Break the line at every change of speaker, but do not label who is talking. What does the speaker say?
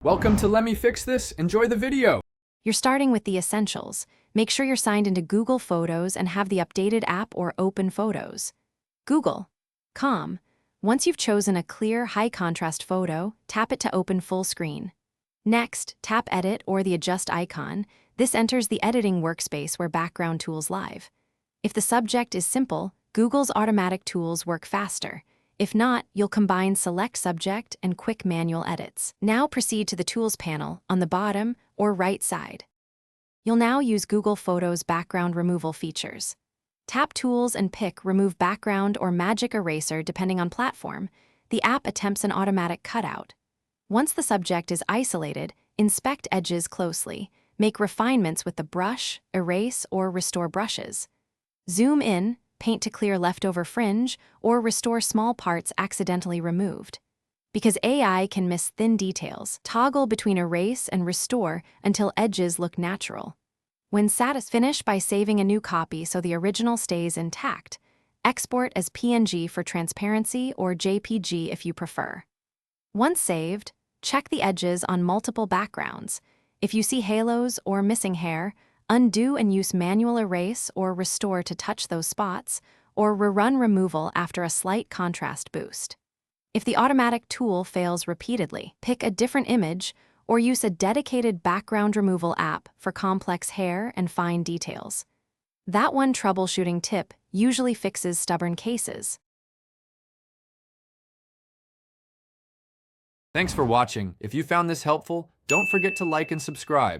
Welcome to Let Me Fix This. Enjoy the video.
You're starting with the essentials. Make sure you're signed into Google Photos and have the updated app or open Photos. Google.com. Once you've chosen a clear, high-contrast photo, tap it to open full screen. Next, tap Edit or the Adjust icon. This enters the editing workspace where background tools live. If the subject is simple, Google's automatic tools work faster. If not, you'll combine Select Subject and quick manual edits. Now proceed to the Tools panel on the bottom or right side. You'll now use Google Photos background removal features. Tap Tools and pick Remove Background or Magic Eraser depending on platform. The app attempts an automatic cutout. Once the subject is isolated, inspect edges closely. Make refinements with the brush, erase, or restore brushes. Zoom in, paint to clear leftover fringe, or restore small parts accidentally removed. Because AI can miss thin details, toggle between erase and restore until edges look natural. When finish by saving a new copy so the original stays intact. Export as PNG for transparency or JPG if you prefer. Once saved, check the edges on multiple backgrounds. If you see halos or missing hair, undo and use manual erase or restore to touch those spots, or rerun removal after a slight contrast boost. If the automatic tool fails repeatedly, pick a different image or use a dedicated background removal app for complex hair and fine details. That one troubleshooting tip usually fixes stubborn cases.
Thanks for watching. If you found this helpful, don't forget to like and subscribe.